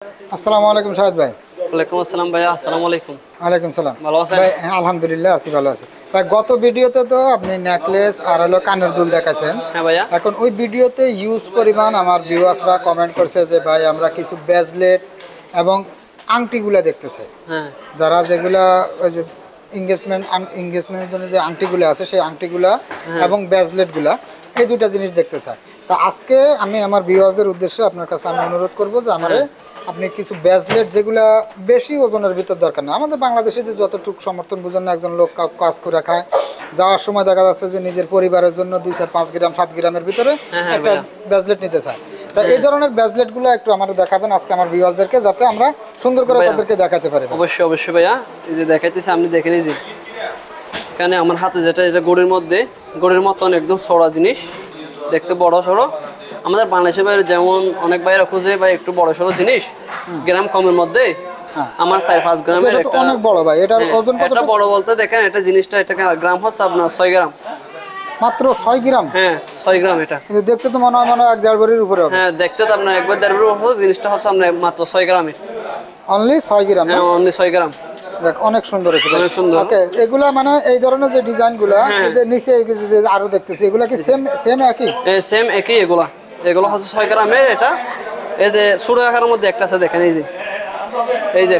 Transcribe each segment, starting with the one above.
আসসালামু আলাইকুম শাহেদ ভাই। ওয়ালাইকুম আসসালাম ভাইয়া। আসসালামু আলাইকুম। ওয়ালাইকুম সালাম। ভালো আছেন? ভাই হ্যাঁ, আলহামদুলিল্লাহ আছি, ভালো আছি। ভাই গত ভিডিওতে তো আপনি নেকলেস আর হলো কানের দুল দেখাচ্ছেন। হ্যাঁ ভাইয়া। এখন ওই ভিডিওতে ইউজ পরিমাণ আমার ভিউয়ার্সরা কমেন্ট করছে যে ভাই আমরা কিছু ব্রেসলেট এবং আংটিগুলা দেখতে চাই। হ্যাঁ যারা যেগুলা ওই যে এঙ্গেজমেন্টের জন্য যে আংটিগুলো আছে সেই আংটিগুলা এবং ব্রেসলেটগুলা এই দুটো জিনিস দেখতে চাই। তা আজকে আমি আমার ভিউয়ার্সদের উদ্দেশ্যে আপনার কাছে আমি অনুরোধ করব যে আমারে আপনি কিছু ব্রেসলেট যেগুলা বেশি ওজনের ভিতর দরকার না, আমাদের বাংলাদেশে যে যতটুকু সমর্থন বুঝেন না, একজন লোক কাজ করে খায়, যাওয়ার সময় দেখা যাচ্ছে যে নিজের পরিবারের জন্য 2-4-5 গ্রাম 7 গ্রামের ভিতরে একটা ব্রেসলেট নিতে চায়। তা এই ধরনের ব্রেসলেটগুলো একটু আমাদের দেখাবেন আজকে আমার ভিউয়ার্সদেরকে, যাতে আমরা সুন্দর করে তাদেরকে দেখাতে পারি। অবশ্যই অবশ্যই ভাইয়া। এই যে দেখাইতেছি আপনি দেখেন, এই যে এখানে আমার হাতে যেটা, এটা গড়ির মতন একদম ছড়া জিনিস, দেখতে বড় সড়ো। আমাদের বাংলাদেশের বাইরে যেমন অনেক বাইরে খুঁজে ভাই একটু বড় সড়ো জিনিস গ্রাম কমের মধ্যে, আমার 4-5 গ্রামের একটা অনেক বড় ভাই। এটার ওজন কত? এটা বড় বলতে দেখেন, এটা জিনিসটা এটা গ্রাম হচ্ছে আপনার 6 গ্রাম। মাত্র 6 গ্রাম? হ্যাঁ 6 গ্রাম। এটা কিন্তু দেখতে তো মনে হয় 1-1.5 ভরির উপরে হবে। হ্যাঁ দেখতে তো আপনার 1-1.5 ভরির উপরে। জিনিসটা হচ্ছে আপনার মাত্র 6 গ্রামের। অনলি 6 গ্রাম? হ্যাঁ অনলি 6 গ্রাম। দেখ অনেক সুন্দর হয়েছে, অনেক সুন্দর। ওকে, এগুলা মানে এই ধরনের যে ডিজাইনগুলা এই যে নিচে যে আরো দেখতেছি, এগুলা কি সেম একই? সেম একই। এগুলো হচ্ছে 6 গ্রামের। এটা এই যে ছোট আকারের মধ্যে একটা আছে দেখেন, এই যে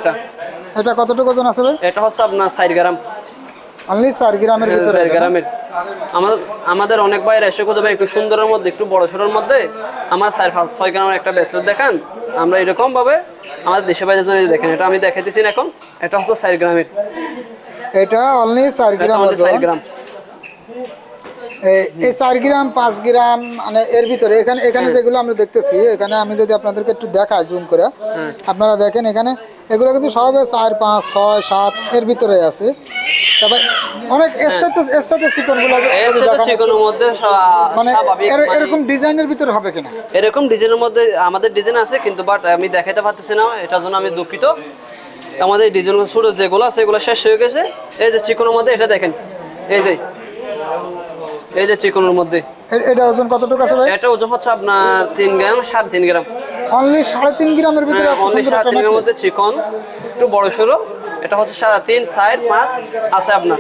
এটা কতটুকু ওজন আছে ভাই? এটা হচ্ছে আপনার 4 গ্রাম। অনলি 4 গ্রামের ভিতরে? 4 গ্রামের। আমাদের অনেক বাইরে এসে কোথাও একটু সুন্দরের মধ্যে, একটু বড় সড়োর মধ্যে আমার 4-5-6 গ্রামের একটা ব্রেসলেট দেখান। আমরা এরকম ভাবে আমাদের দেশে বাইরে জন্য দেখেন, এটা আমি দেখাইতেছি না এখন। এটা হচ্ছে 4 গ্রামের। এটা অনলি 4 গ্রাম? 4 গ্রাম। এই 4 গ্রাম 5 গ্রাম মানে এর ভিতরে এখানে যেগুলো আমরা দেখতেছি, এখানে আমি যদি আপনাদেরকে একটু দেখাই জুম করে, আপনারা দেখেন এখানে এগুলো কিন্তু সব 4-5-6-7 এর ভিতরে আছে। তবে অনেক এর সাথে চিকনগুলো চিকনের মধ্যে মানে এরকম ডিজাইনের ভিতরে হবে কিনা? এরকম ডিজাইনের মধ্যে আমাদের ডিজাইন আছে, কিন্তু বাট আমি দেখাইতে পারতেছি না, এটার জন্য আমি দুঃখিত। আমাদের ডিজাইন ছোট যেগুলো আছে এগুলো শেষ হয়ে গেছে। এই যে চিকনের মধ্যে এটা দেখেন, এই যে চিকনের মধ্যে। এটা ওজন কতটুকু আছে ভাই? এটা ওজন হচ্ছে আপনার 3 গ্রাম 3.5 গ্রাম। অনলি 3.5 গ্রামের ভিতরে? অনলি 3.5 গ্রামের মধ্যে চিকন, একটু বড় সরো। এটা হচ্ছে 3.5, 4.5 আছে আপনার।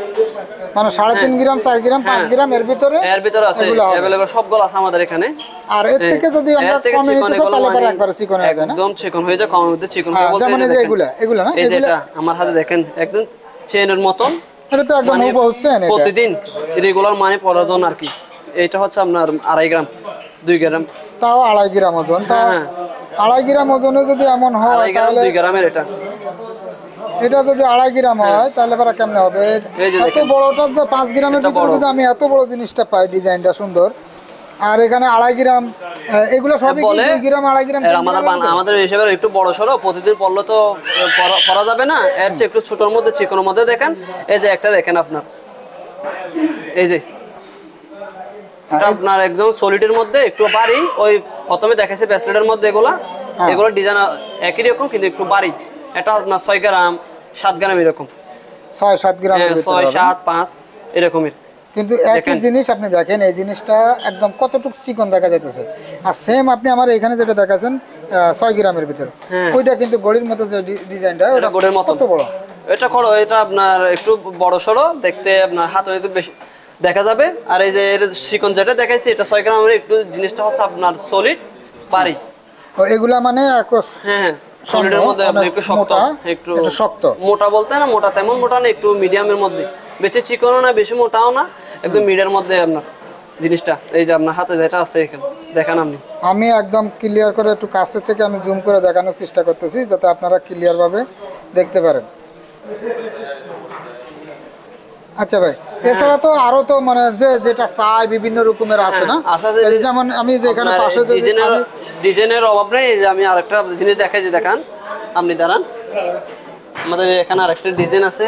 মানে 3.5 গ্রাম 4 গ্রাম 5 গ্রাম এর ভিতরে আছে, अवेलेबल সবগুলো আছে আমাদের এখানে। আর এর থেকে যদি আমরা কমে নিতে চাই তাহলে পরে একবার চিকন হয়ে যায় না? একদম চিকন হয়ে যায়, কমের মধ্যে চিকন হয়ে বলতে যেমন এই যে এগুলা না, এই যে এটা আমার হাতে দেখেন একদম চেনের মতন। এটা তো একদম হুবহু চেন। এটা প্রতিদিন রেগুলার মানে প্রয়োজন আর কি। এটা হচ্ছে আপনার 2.5 গ্রাম 2 গ্রাম। তাও 2.5 গ্রাম ওজন? তাও 2.5 গ্রাম ওজনে যদি এমন হয় তাহলে 2 গ্রামের এটা যদি 2.5 গ্রাম হয় তাহলে পরে কেমনে হবে? এত বড়টা যে 5 গ্রামের ভিতরে যদি আমি এত বড় জিনিসটা পাই, ডিজাইনটা সুন্দর, আর এখানে 2.5 গ্রাম, এগুলো সবই 2 গ্রাম 2.5 গ্রাম? আমাদের হিসেবে একটু বড় সরো, প্রতিদিন পড়লে তো পরা যাবে না। এর চেয়ে একটু ছোটর মধ্যে চিকনের মধ্যে দেখেন, এই যে একটা দেখেন আপনার, এই যে আপনার একদম সলিডের মধ্যে একটু বাড়ি। ওই প্রথমে দেখাইছে ব্রেসলেটের মধ্যে এগুলো ডিজাইন একই রকম কিন্তু একটু বাড়ি। এটা আপনার 6 গ্রাম 7 গ্রাম এরকম। 6-7 গ্রাম? 6-7-5 এরকমের। কিন্তু একই জিনিস আপনি দেখেন, এই জিনিসটা একদম কতটুকু চিকন দেখা যাইতেছে। আর সেম আপনি আমার এখানে যেটা দেখাচ্ছেন 6 গ্রামের ভিতরে, ওইটা কিন্তু গড়ির মতো যে ডিজাইনটা, ওটা গড়ির মতো কত বড়? এটা আপনার একটু বড় সড়ো দেখতে, আপনার হাত একটু বেশি দেখা যাবে। আর এই যে এর চিকন যেটা দেখাইছি এটা 6 গ্রামের, একটু জিনিসটা হচ্ছে আপনার সলিড বাড়ি। এগুলা মানে সলিডের মধ্যে একটু শক্ত, একটু শক্ত। মোটা বলতে না, মোটা তেমন মোটা না, একটু মিডিয়ামের মধ্যে, বেশি চিকনও না বেশি মোটাও না, একদম মিডিয়ার মধ্যে আপনার জিনিসটা। এই যে আপনার হাতে যেটা আছে এখানে দেখান আমি একদম ক্লিয়ার করে একটু কাছে থেকে আমি জুম করে দেখানোর চেষ্টা করতেছি যাতে আপনারা ক্লিয়ার ভাবে দেখতে পারেন। আচ্ছা ভাই, এছাড়া তো আরো তো মানে যেটা চাই বিভিন্ন রকমের আছে না? যেমন আমি যে এখানে পাশে যে ডিজাইনের অভাব নেই। এই যে আমি আরেকটা জিনিস দেখাই, যে দেখান আপনি দাঁড়ান। আমাদের এখানে আরেকটা ডিজাইন আছে,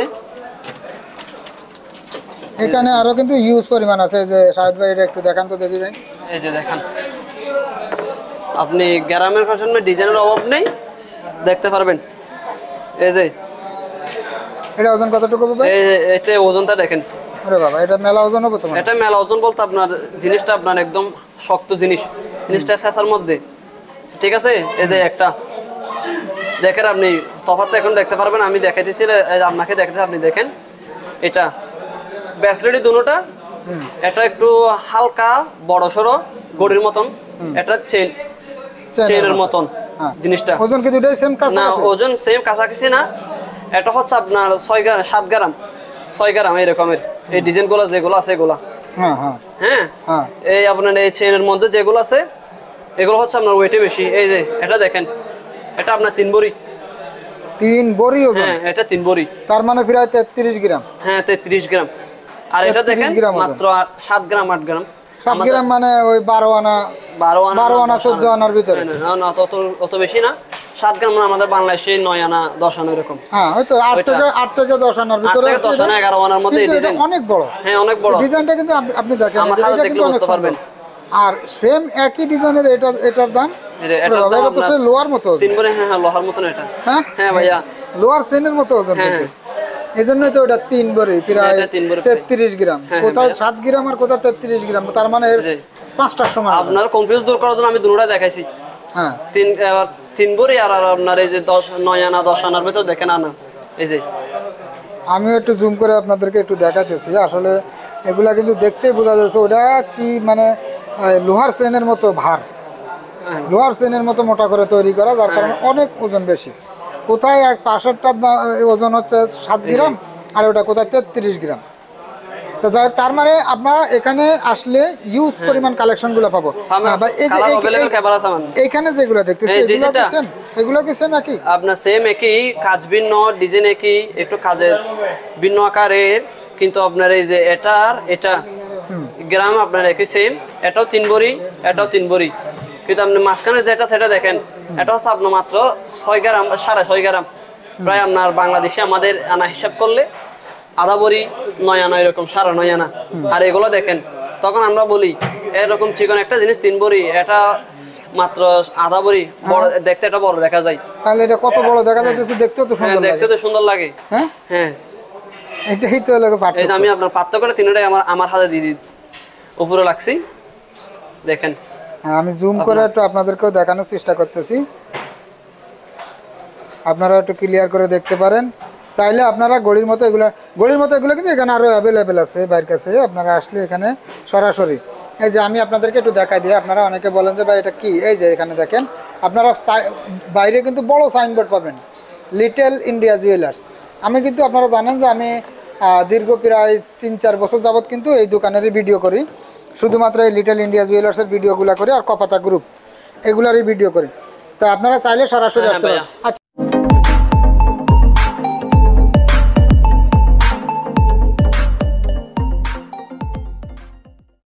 এখানে আরো কিন্তু ইউজ পরিমাণ আছে। যে শাহেদ ভাই এটা একটু দেখান তো দেখি ভাই। এই যে দেখান, আপনি গ্রামের ফ্যাশনে ডিজাইনের অভাব নেই, দেখতে পারবেন। এই যে এটা ওজন কতটুকু হবে? এটা ওজনটা দেখেন। আরে বাবা, এটা মেলা ওজন হবে তোমার? এটা মেলা ওজন বলতে আপনার জিনিসটা আপনার একদম শক্ত জিনিসটা শেষার মধ্যে, ঠিক আছে? এই যে একটা দেখেন আপনি তফাৎ এখন দেখতে পারবেন, আমি দেখাইতেছি আপনাকে দেখাতে, আপনি দেখেন এটা ব্যাসলেটই দুটোটা, এটা একটু হালকা বড় সড়ো গড়ির মতন, এটা চেনের মতন জিনিসটা। ওজন কি দুটোই সেম না, ওজন সেম কাছাকাছি না, এটা হচ্ছে আপনার 6 গ্রাম 7 গ্রাম 6 গ্রাম এরকমের। এই ডিজাইন গুলো যেগুলো আছে এগুলা, হ্যাঁ হ্যাঁ হ্যাঁ, এই আপনার এই চেনের মধ্যে যেগুলো আছে এগুলো হচ্ছে আপনার ওয়েটে বেশি। এই যে এটা দেখেন, এটা আপনার 3 বড়ি 3 বড়ি ওজন। হ্যাঁ, এটা 3 বড়ি, তার মানে প্রায় 33 গ্রাম। হ্যাঁ 33 গ্রাম। আর এটা দেখেন মাত্র 7 গ্রাম 8 গ্রাম। 7 গ্রাম মানে ওই 12 আনা 12 আনা 14 আনার ভিতরে। না না, অত বেশি না। 7 গ্রাম মানে আমাদের বাংলাদেশে 9 আনা 10 আনা এরকম। হ্যাঁ, হয়তো 8 থেকে 10 আনার ভিতরে। 8 থেকে 10 আনা 11 আনার মধ্যে এই ডিজাইন অনেক বড়। হ্যাঁ, অনেক বড় ডিজাইনটা কিন্তু আপনি দেখেন, আমার হাতে দেখলে বুঝতে পারবেন। আর সেম একই ডিজাইনের এটার দাম, এটার দাম তো সে লোহার মতো। 3 বড়ি, হ্যাঁ হ্যাঁ, লোহার মতন এটা। হ্যাঁ হ্যাঁ ভাইয়া, লোহার সেনের মতো ওজন। এজন্যই তো ওটা 3 বড়ি প্রায় 33 গ্রাম। কোথায় 7 গ্রাম আর কোথায় 33 গ্রাম, তার মানে 5টার সমান। আপনার কনফিউজ দূর করার জন্য আমি দুটোটা দেখাইছি। হ্যাঁ, 3 বড়ি আর আপনার এই যে 9 আনা 10 আনার ভিতর দেখেন আনা। এই যে আমি একটু জুম করে আপনাদেরকে একটু দেখাতেছি। আসলে এগুলা কিন্তু দেখতেই বোঝা যাচ্ছে ওটা কি মানে লোহার চেনের মতো ভার, লোহার চেনের মতো মোটা করে তৈরি করা, যার কারণে অনেক ওজন বেশি। কোথায় এক পাশেরটার ওজন হচ্ছে 7 গ্রাম আর ওটা কোথায় 33 গ্রাম। তো তার মানে আপনারা এখানে আসলে ইউজ পরিমাণ কালেকশন গুলো পাবো। এইখানে যেগুলো দেখতেছি এগুলো কি সেম একই? আপনার সেম একই, কাজ ভিন্ন, ডিজাইন একই, একটু কাজের ভিন্ন আকারের, কিন্তু আপনার এই যে এটা গ্রাম আপনার একই সেম। এটাও 3 বড়ি, এটাও 3 বড়ি, কিন্তু আপনি মাঝখানে যেটা সেটা দেখেন, এটা হচ্ছে আপনার মাত্র 6 গ্রাম 6.5 গ্রাম। প্রায় আপনার বাংলাদেশে আমাদের আনা হিসাব করলে আধা বড়ি 9 আনা এরকম, 9.5 আনা। আর এগুলো দেখেন, তখন আমরা বলি এরকম চিকন একটা জিনিস 3 বড়ি, এটা মাত্র আধা বড়ি। বড় দেখতে এটা বড় দেখা যায়। তাহলে এটা কত বড় দেখা যাচ্ছে, দেখতেও তো সুন্দর লাগে। দেখতে তো সুন্দর লাগে। হ্যাঁ হ্যাঁ, এটাই তো লাগে পার্থক্য। এই যে আমি আপনার পার্থক্য করে তিনটাই আমার হাতে দিয়ে দিই, উপরে লাগছি দেখেন। হ্যাঁ, আমি জুম করে একটু আপনাদেরকেও দেখানোর চেষ্টা করতেছি, আপনারা একটু ক্লিয়ার করে দেখতে পারেন। চাইলে আপনারা গড়ির মতো এগুলো কিন্তু এখানে আরও অ্যাভেলেবেল আছে বাইরের কাছে। আপনারা আসলে এখানে সরাসরি, এই যে আমি আপনাদেরকে একটু দেখাই দিই। আপনারা অনেকে বলেন যে ভাই এটা কি, এই যে এখানে দেখেন আপনারা বাইরে কিন্তু বড় সাইনবোর্ড পাবেন, লিটল ইন্ডিয়া জুয়েলার্স। আমি কিন্তু আপনারা জানেন যে আমি দীর্ঘ প্রায় 3-4 বছর যাবৎ কিন্তু এই দোকানেরই ভিডিও করি, শুধুমাত্র এই লিটল ইন্ডিয়া জুয়েলার্সের ভিডিওগুলো করি আর কপাতা গ্রুপ এগুলারই ভিডিও করি। তো আপনারা চাইলে সরাসরি আসতে পারেন।